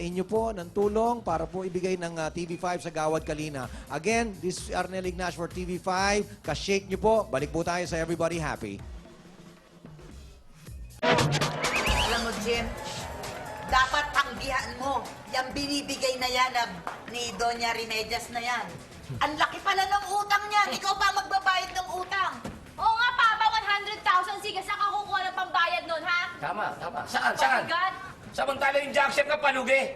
inyo po ng tulong para po ibigay ng TV5 sa Gawad Kalina. Again, this is Arnel Ignacio for TV5. Ka-shake nyo po. Balik po tayo sa Everybody Happy. Alam mo, Jim, dapat tanggihan mo. Yung binibigay na yan ni Doña Remedios na yan. Ang laki pala ng utang niyan. Ikaw pa magbabayad ng utang. Oo nga, Papa, 100,000. Sige, saan ka kukuha ng pambayad nun, ha? Tama, tama. Saan, saan? God. Samantala yung Jackson ka palugi.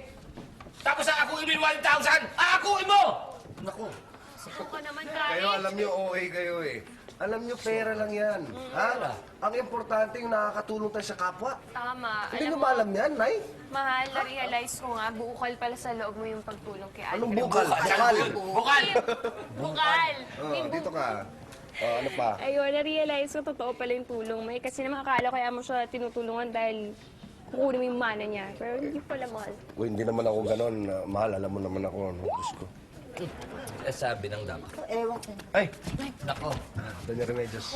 Tapos akuin mo yung 1,000. Akuin mo! Naku. Saan ka naman, Kayo, Kari? alam nyo, OA kayo eh. Alam nyo, pera lang yan. Ha? Ang importante yung nakakatulong tayo sa kapwa. Tama. Hindi nyo Alam ba alam yan, Nay? mahal, na-realize ko nga, buukal pala sa loob mo yung pagtulong kay Alfred. Anong bukal? Bukal. Bukal. Bukal! Oh, dito ka. Oh, ano pa? Ayun, na-realize ko totoo pala yung tulong mo. Kasi naman akala kaya mo siya tinutulungan dahil kukunin mo yung mana niya. Pero hindi pala mahal. Uy, hindi naman ako ganon. Mahal, alam mo naman ako. Ano, Diyos ko. Sabi ng dama. Ewan ko. Ay! Nako. Doña Remedios.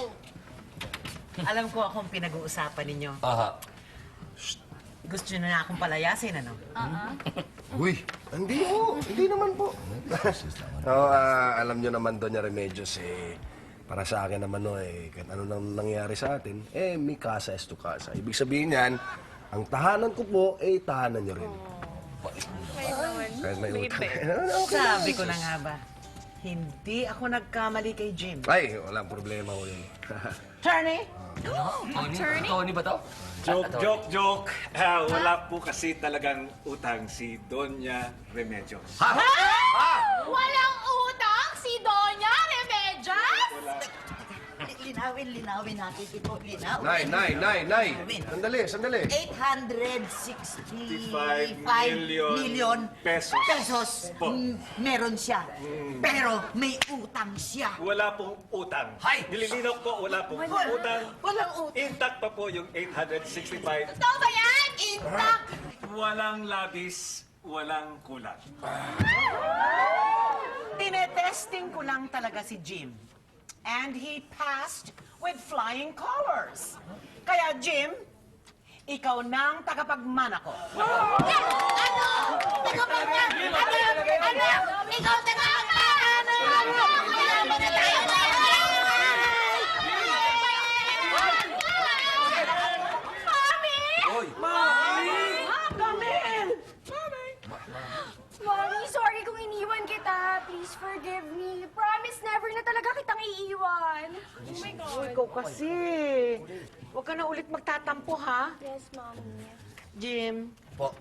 Alam ko akong pinag-uusapan ninyo. Aha. Gusto nyo na akong palayasin, ano? Uy! Hindi po. Hindi naman po. Alam nyo naman, Doña Remedios, para sa akin naman, kahit ano nang nangyari sa atin, may casa es tu casa. Ibig sabihin yan, ang tahanan ko po, tahanan nyo rin. Kahit may utang. Sabi ko na nga ba, hindi ako nagkamali kay Jim. Ay, walang problema ko yun. Attorney? Tony ba to? Joke. Wala po kasi talagang utang si Doña Remedios. Walang utang si Doña Remedios? Linawin natin ito. Linawin. Nay. Sandali. 865 million pesos. Po. Meron siya. Pero may utang siya. Wala pong utang. Hay! Nililinaw po, wala pong utang. Walang utang. Intact pa po yung 865. Totoo ba yan? Intact. Walang labis, walang kulang. Tinetesting ko lang talaga si Jim. And he passed with flying colors. Kaya Jim, ikaw nang tagapagmana ko. Ano? Tagapagmana? Ano? Ikaw tagapagmana? Kailangan na tayo Mommy, sorry kung iniwan kita. Please forgive me. Promise never na talaga kitang iiwan. Oh my God. Ikaw kasi. Huwag ka na ulit magtatampo, ha? Yes, Mommy. Jim, Po.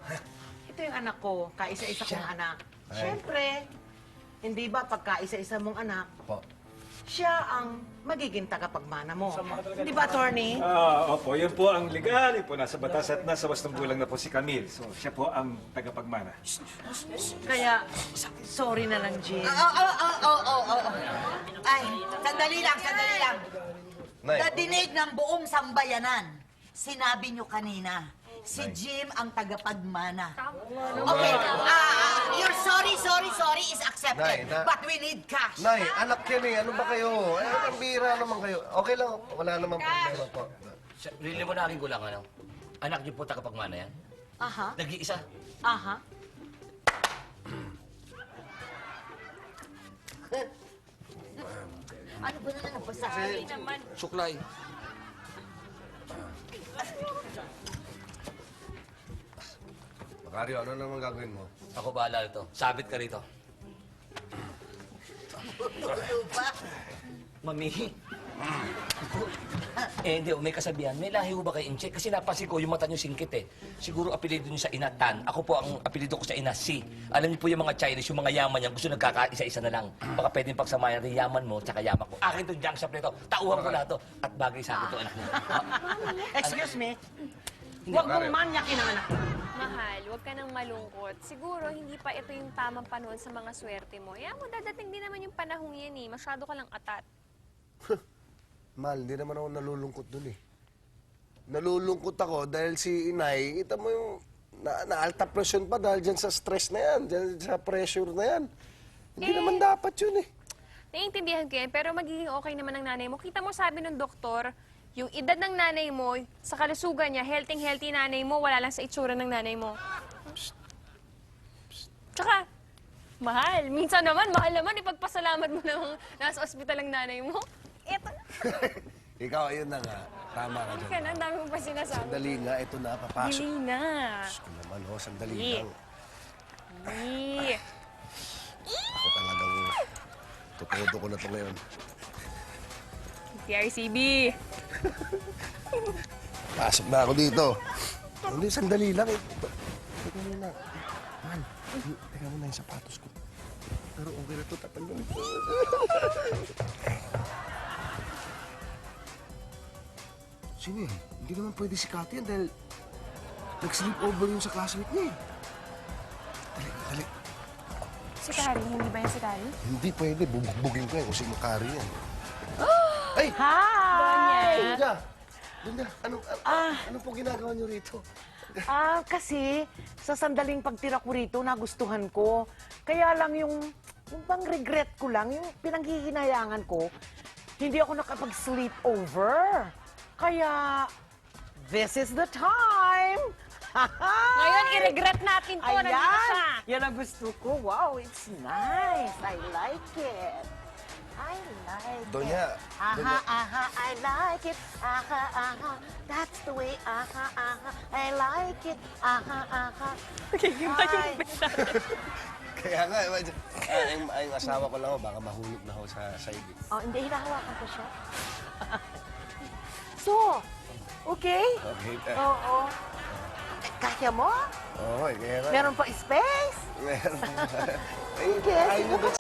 ito yung anak ko. Kaisa-isa kong anak. Siyempre, hindi ba pagkaisa-isa mong anak, Po. siya ang magiging tagapagmana mo. Hindi ba, attorney? Opo, yun po ang legal. Yun po nasa batas at nasa wastong gulang na po si Camille. So, siya po ang tagapagmana. Kaya, sorry na lang, Jim. Ay, sandali lang. Nay. Nadinig ng buong sambayanan. Sinabi nyo kanina, si Jim ang tagapagmana. Okay, your sorry is accepted. Nay, But we need cash. Nay, anak yan eh. Ano ba kayo? Ang bira naman kayo. Okay lang. Wala naman problema po. Really mo na aking kulang, ano? Anak niyo po tagapagmana yan? Aha, Nag-iisa. aha. Ano ba naman ang pasasabi naman? Suklay. Macario, ano naman gagawin mo? Ako bahala nito. Sabit ka rito. Lupa. Mami. Hindi, may kasabihan. May lahi ho ba kay Inche? Kasi napansin ko, yung mata niyo singkit eh. Siguro apelido niyo sa ina, Tan. Ako po, ang apelido ko sa ina, Si. Alam niyo po yung mga Chinese, yung mga yaman niyan, gusto nagkakaisa-isa na lang. Baka pwedeng pagsamayan rin yaman mo, tsaka yaman ko. Akin itong junk shop nito. Tauhan ko lahat to. At bagay sa akin to, anak niyo. Excuse me. Huwag mong manyakin ang anak ko. Mahal, huwag ka nang malungkot. Siguro hindi pa ito yung tamang panahon sa mga swerte mo. Yan mo, dadating din naman yung panahong yan eh. Masyado ka lang atat. Mahal, hindi naman ako nalulungkot dun eh. Nalulungkot ako dahil si Inay, kita mo yung na-alta pressure pa dahil dyan sa stress na yan, dyan sa pressure na yan. Hindi naman dapat yun eh. Naiintindihan ko yan, pero magiging okay naman ang nanay mo. Kita mo sabi ng doktor, yung edad ng nanay mo, sa kalusugan niya, healthy nanay mo, wala lang sa itsura ng nanay mo. Tsaka, mahal. Minsan naman, mahal naman, ipagpasalamat mo namang nasa ospital ang nanay mo. Eto na. Ikaw, ayun na nga. Tama ka Hindi dyan. ka na, ang dami mo pa sinasabi. Sandali nga, ito na, papasok. Dili na. Diyos ko naman, sandali Dili. lang. Dili. Ako talagang tutudo ko na ito ngayon. TRCB. Pasok na ako dito. Hindi, sandali lang. Teka muna. Man, teka muna yung sapatos ko. Pero okay na ito, tatanggalin ko. Sino yan? Hindi naman pwede si Cathy yan dahil nag-sleep over yun sa classmate niya eh. Dali, dali. Si Kari, hindi ba yan si Kari? Hindi pwede, bubugbugin ko yan kung sino Kari yan. Ay! Donya. Linda! Linda, ano po ginagawa niyo rito? Kasi sa sandaling pagtira ko rito, nagustuhan ko. Kaya lang yung bang regret ko lang, yung pinanghihinayangan ko, hindi ako nakapag-sleep over. Kaya, this is the time! Ngayon, i-regret natin to. Nandito siya. Yan ang gusto ko. Wow, it's nice. I like it. I like Donya, it. I like it. That's the way. I like it. Nagigiba yung beta. Kaya nga, yung asawa ko lang, baka mahulog na ako sa saigit. Oh, hindi, hinahawakan ko siya. So, okay? Okay. Oo. Kaya mo? Oo, kaya nga. Meron pa space? Meron. Sige, Ayaw sige mo pa.